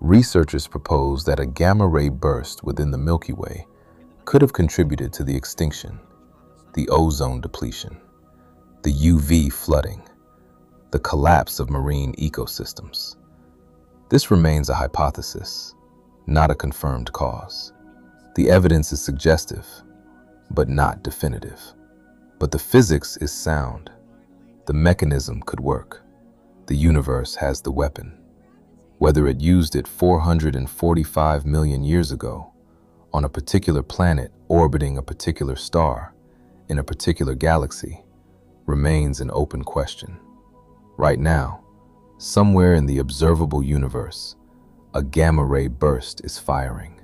researchers proposed that a gamma-ray burst within the Milky Way could have contributed to the extinction, the ozone depletion, the UV flooding, the collapse of marine ecosystems. This remains a hypothesis, not a confirmed cause. The evidence is suggestive, but not definitive. But the physics is sound. The mechanism could work. The universe has the weapon. Whether it used it 445 million years ago, on a particular planet orbiting a particular star, in a particular galaxy, remains an open question. Right now, somewhere in the observable universe, a gamma-ray burst is firing.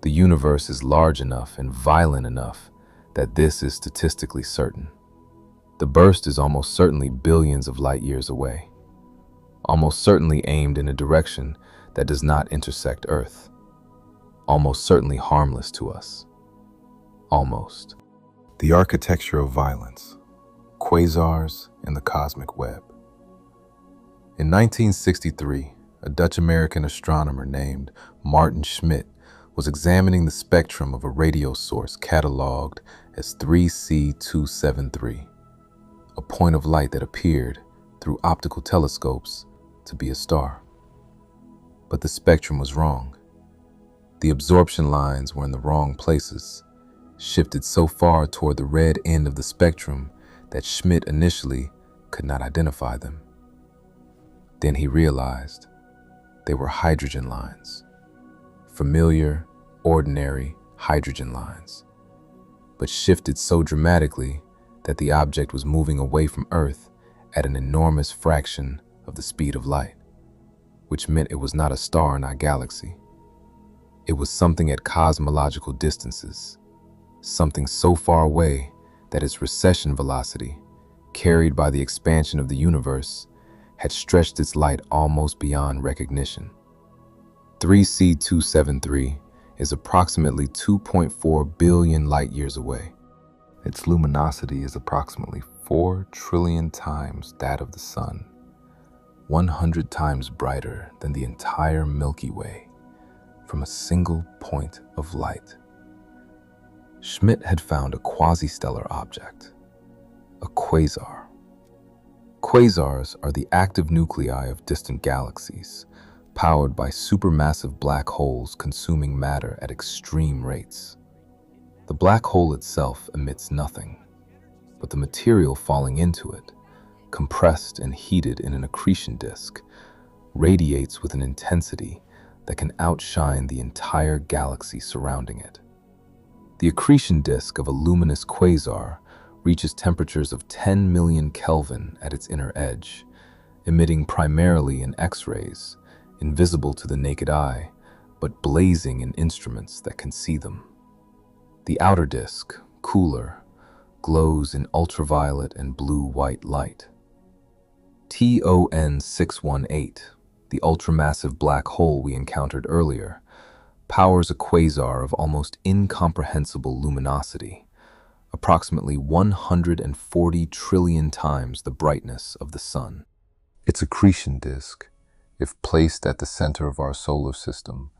The universe is large enough and violent enough that this is statistically certain. The burst is almost certainly billions of light years away, almost certainly aimed in a direction that does not intersect Earth, almost certainly harmless to us. Almost. The architecture of violence, quasars and the cosmic web. In 1963, a Dutch-American astronomer named Martin Schmidt was examining the spectrum of a radio source catalogued as 3C273, a point of light that appeared, through optical telescopes, to be a star. But the spectrum was wrong. The absorption lines were in the wrong places, shifted so far toward the red end of the spectrum that Schmidt initially could not identify them. Then he realized they were hydrogen lines, familiar, ordinary hydrogen lines, but shifted so dramatically that the object was moving away from Earth at an enormous fraction of the speed of light, which meant it was not a star in our galaxy. It was something at cosmological distances, something so far away that its recession velocity, carried by the expansion of the universe, had stretched its light almost beyond recognition. 3C273 is approximately 2.4 billion light years away. Its luminosity is approximately 4 trillion times that of the Sun, 100 times brighter than the entire Milky Way from a single point of light. Schmidt had found a quasi-stellar object, a quasar. Quasars are the active nuclei of distant galaxies, powered by supermassive black holes consuming matter at extreme rates. The black hole itself emits nothing, but the material falling into it, compressed and heated in an accretion disk, radiates with an intensity that can outshine the entire galaxy surrounding it. The accretion disk of a luminous quasar reaches temperatures of 10 million Kelvin at its inner edge, emitting primarily in X-rays, invisible to the naked eye, but blazing in instruments that can see them. The outer disk, cooler, glows in ultraviolet and blue-white light. TON 618, the ultramassive black hole we encountered earlier, powers a quasar of almost incomprehensible luminosity, approximately 140 trillion times the brightness of the sun. Its accretion disk, if placed at the center of our solar system,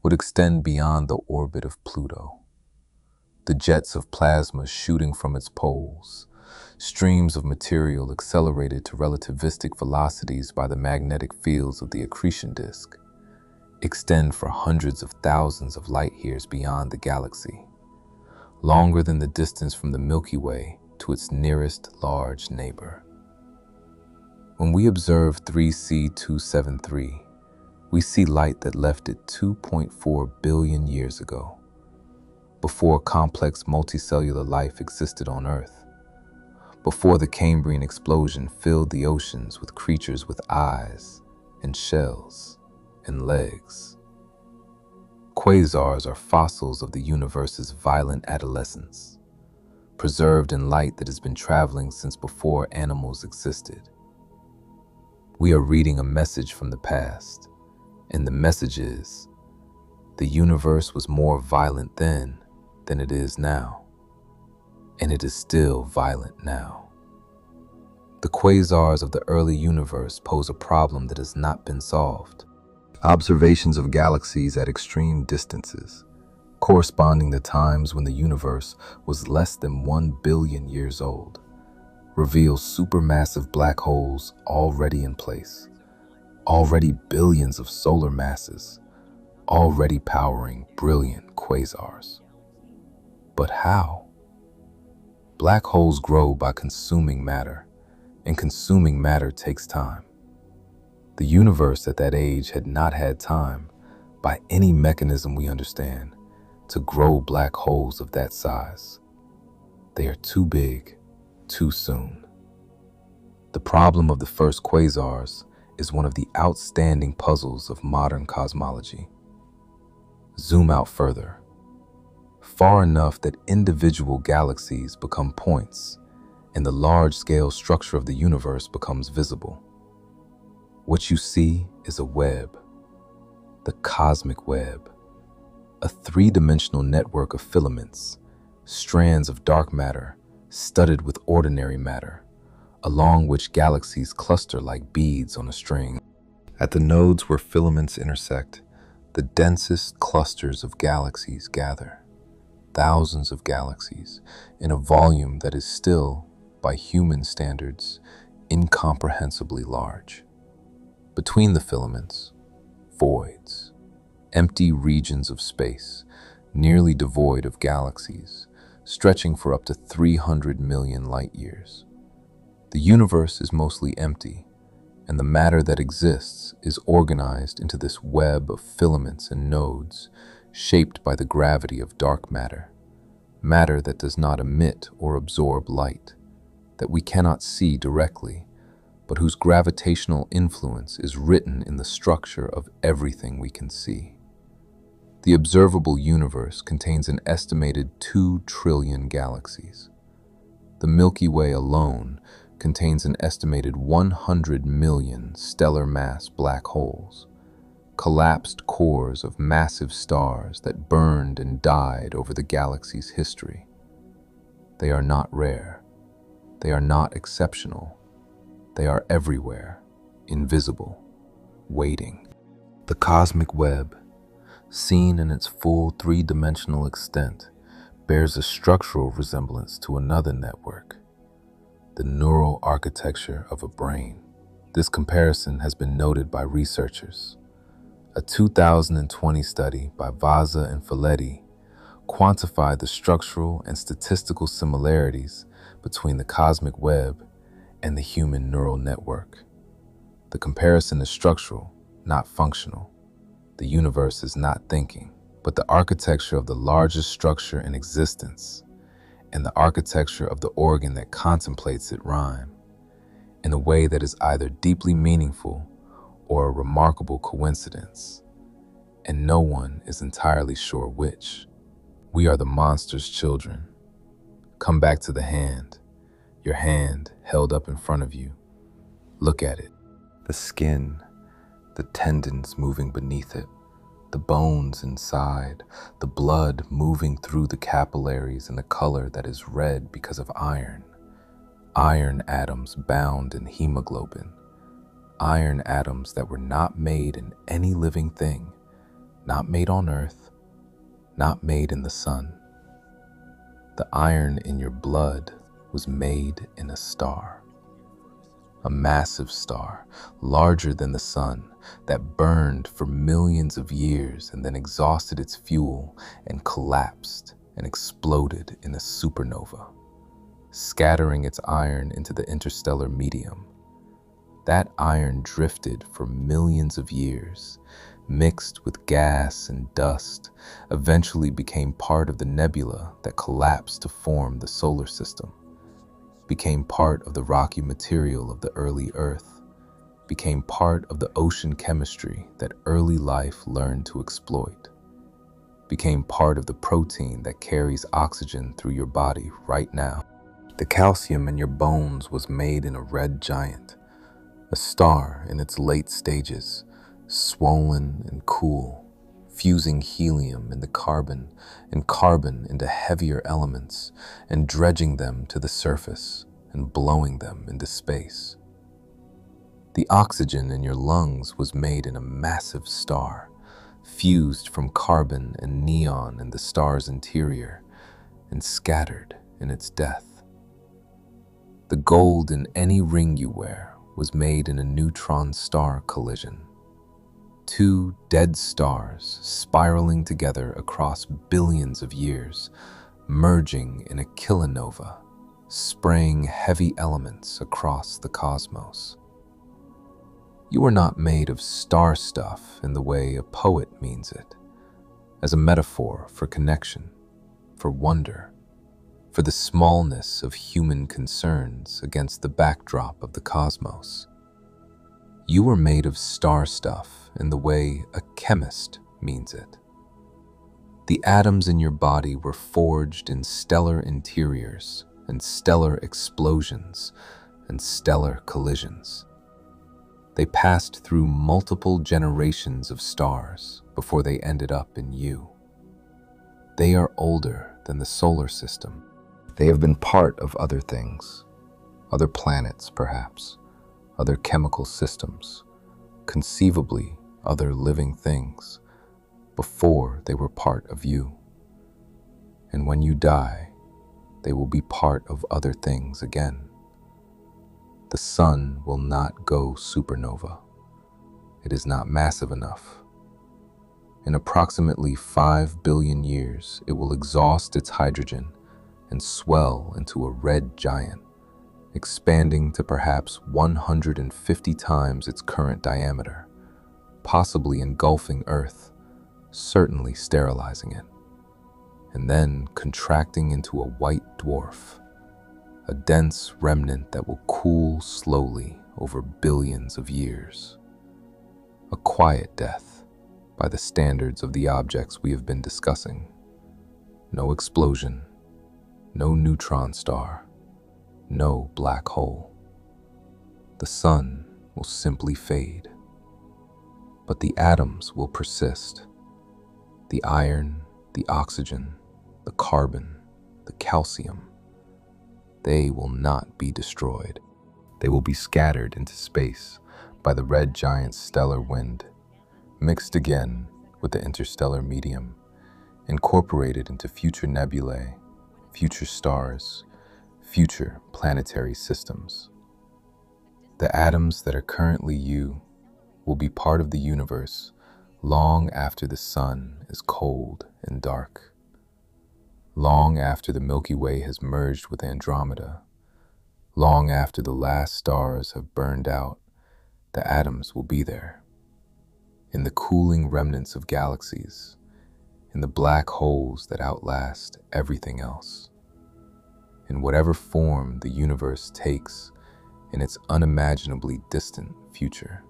would extend beyond the orbit of Pluto. The jets of plasma shooting from its poles, streams of material accelerated to relativistic velocities by the magnetic fields of the accretion disk, extend for hundreds of thousands of light years beyond the galaxy, longer than the distance from the Milky Way to its nearest large neighbor. When we observe 3C273, we see light that left it 2.4 billion years ago, before complex multicellular life existed on Earth, before the Cambrian explosion filled the oceans with creatures with eyes and shells and legs. Quasars are fossils of the universe's violent adolescence, preserved in light that has been traveling since before animals existed. We are reading a message from the past, and the message is, the universe was more violent then than it is now, and it is still violent now. The quasars of the early universe pose a problem that has not been solved. Observations of galaxies at extreme distances, corresponding to times when the universe was less than 1 billion years old, reveals supermassive black holes already in place, already billions of solar masses, already powering brilliant quasars. But how? Black holes grow by consuming matter, and consuming matter takes time. The universe at that age had not had time, by any mechanism we understand, to grow black holes of that size. They are too big, too soon. The problem of the first quasars is one of the outstanding puzzles of modern cosmology. Zoom out further, far enough that individual galaxies become points and the large-scale structure of the universe becomes visible. What you see is a web, the cosmic web, a three-dimensional network of filaments, strands of dark matter studded with ordinary matter, along which galaxies cluster like beads on a string. At the nodes where filaments intersect, the densest clusters of galaxies gather, thousands of galaxies, in a volume that is still, by human standards, incomprehensibly large. Between the filaments, voids, empty regions of space, nearly devoid of galaxies, stretching for up to 300 million light years. The universe is mostly empty, and the matter that exists is organized into this web of filaments and nodes, shaped by the gravity of dark matter, matter that does not emit or absorb light, that we cannot see directly, but whose gravitational influence is written in the structure of everything we can see. The observable universe contains an estimated 2 trillion galaxies. The Milky Way alone contains an estimated 100 million stellar mass black holes, collapsed cores of massive stars that burned and died over the galaxy's history. They are not rare. They are not exceptional. They are everywhere, invisible, waiting. The cosmic web, seen in its full three-dimensional extent, bears a structural resemblance to another network, the neural architecture of a brain. This comparison has been noted by researchers. A 2020 study by Vaza and Folletti quantified the structural and statistical similarities between the cosmic web and the human neural network. The comparison is structural, not functional. The universe is not thinking, but the architecture of the largest structure in existence, and the architecture of the organ that contemplates it rhyme, in a way that is either deeply meaningful or a remarkable coincidence, and no one is entirely sure which. We are the monster's children. Come back to the hand, your hand held up in front of you. Look at it. The skin, the tendons moving beneath it, The bones inside, the blood moving through the capillaries in a color that is red because of iron. Iron atoms bound in hemoglobin. Iron atoms that were not made in any living thing, not made on Earth, not made in the sun. The iron in your blood was made in a star. A massive star, larger than the sun, that burned for millions of years and then exhausted its fuel and collapsed and exploded in a supernova, scattering its iron into the interstellar medium. That iron drifted for millions of years, mixed with gas and dust, eventually became part of the nebula that collapsed to form the solar system, became part of the rocky material of the early Earth, became part of the ocean chemistry that early life learned to exploit, became part of the protein that carries oxygen through your body right now. The calcium in your bones was made in a red giant, a star in its late stages, swollen and cool, fusing helium into carbon and carbon into heavier elements and dredging them to the surface and blowing them into space. The oxygen in your lungs was made in a massive star, fused from carbon and neon in the star's interior and scattered in its death. The gold in any ring you wear was made in a neutron star collision. Two dead stars spiraling together across billions of years, merging in a kilonova, spraying heavy elements across the cosmos. You are not made of star stuff in the way a poet means it, as a metaphor for connection, for wonder, for the smallness of human concerns against the backdrop of the cosmos. You were made of star stuff in the way a chemist means it. The atoms in your body were forged in stellar interiors and stellar explosions and stellar collisions. They passed through multiple generations of stars before they ended up in you. They are older than the solar system. They have been part of other things, other planets perhaps, other chemical systems, conceivably other living things, before they were part of you. And when you die, they will be part of other things again. The sun will not go supernova. It is not massive enough. In approximately 5 billion years, it will exhaust its hydrogen and swell into a red giant, expanding to perhaps 150 times its current diameter, possibly engulfing Earth, certainly sterilizing it, and then contracting into a white dwarf, a dense remnant that will cool slowly over billions of years. A quiet death by the standards of the objects we have been discussing. No explosion, no neutron star, no black hole. The sun will simply fade, but the atoms will persist. The iron, the oxygen, the carbon, the calcium, they will not be destroyed. They will be scattered into space by the red giant's stellar wind, mixed again with the interstellar medium, incorporated into future nebulae, future stars, future planetary systems. The atoms that are currently you will be part of the universe long after the sun is cold and dark, long after the Milky Way has merged with Andromeda, long after the last stars have burned out. The atoms will be there, in the cooling remnants of galaxies, in the black holes that outlast everything else. In whatever form the universe takes in its unimaginably distant future.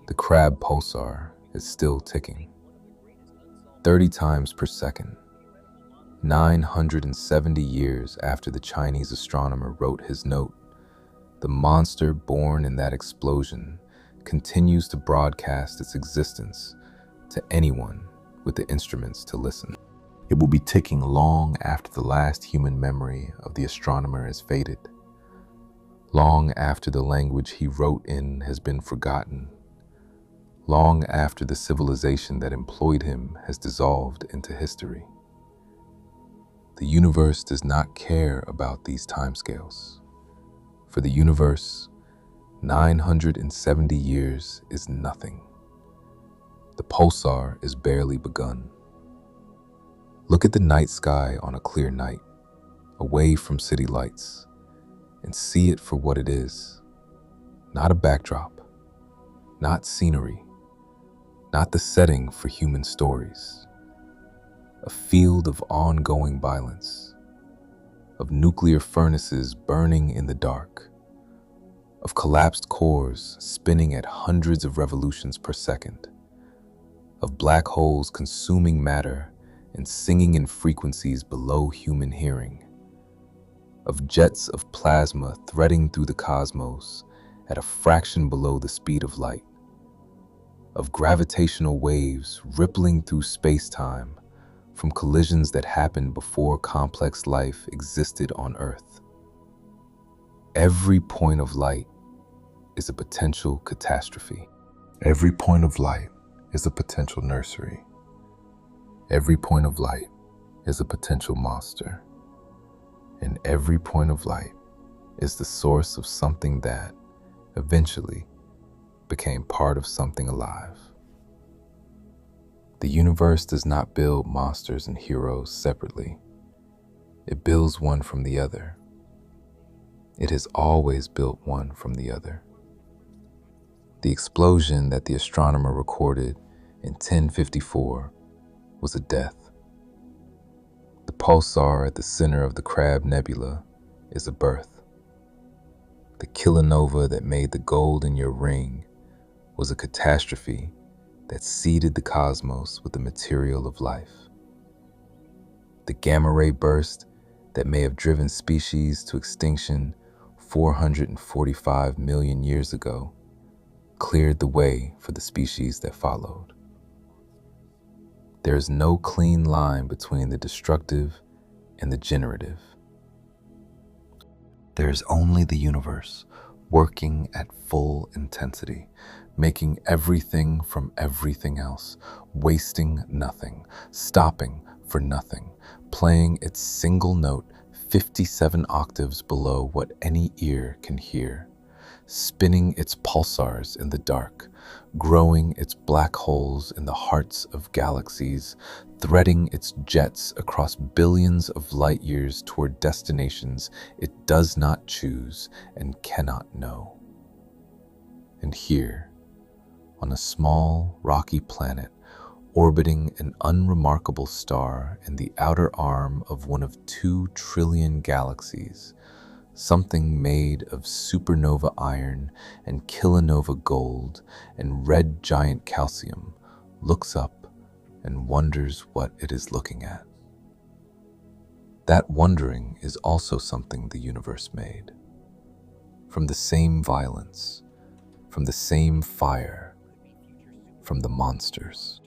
The Crab pulsar is still ticking, 30 times per second, 970 years after the Chinese astronomer wrote his note. The monster born in that explosion continues to broadcast its existence to anyone with the instruments to listen. It will be ticking long after the last human memory of the astronomer has faded, long after the language he wrote in has been forgotten, long after the civilization that employed him has dissolved into history. The universe does not care about these timescales. For the universe, 970 years is nothing. The pulsar is barely begun. Look at the night sky on a clear night, away from city lights, and see it for what it is. Not a backdrop, not scenery, not the setting for human stories. A field of ongoing violence, of nuclear furnaces burning in the dark, of collapsed cores spinning at hundreds of revolutions per second, of black holes consuming matter and singing in frequencies below human hearing, of jets of plasma threading through the cosmos at a fraction below the speed of light, of gravitational waves rippling through space-time from collisions that happened before complex life existed on Earth. Every point of light is a potential catastrophe. Every point of light is a potential nursery. Every point of light is a potential monster. And every point of light is the source of something that eventually became part of something alive. The universe does not build monsters and heroes separately. It builds one from the other. It has always built one from the other. The explosion that the astronomer recorded in 1054 was a death. The pulsar at the center of the Crab Nebula is a birth. The kilonova that made the gold in your ring was a catastrophe that seeded the cosmos with the material of life. The gamma ray burst that may have driven species to extinction 445 million years ago cleared the way for the species that followed. There is no clean line between the destructive and the generative. There is only the universe working at full intensity, making everything from everything else, wasting nothing, stopping for nothing, playing its single note 57 octaves below what any ear can hear, spinning its pulsars in the dark, growing its black holes in the hearts of galaxies, threading its jets across billions of light years toward destinations it does not choose and cannot know. And here, on a small, rocky planet, orbiting an unremarkable star in the outer arm of one of 2 trillion galaxies, something made of supernova iron and kilonova gold and red giant calcium looks up and wonders what it is looking at. That wondering is also something the universe made. From the same violence, from the same fire, from the monsters.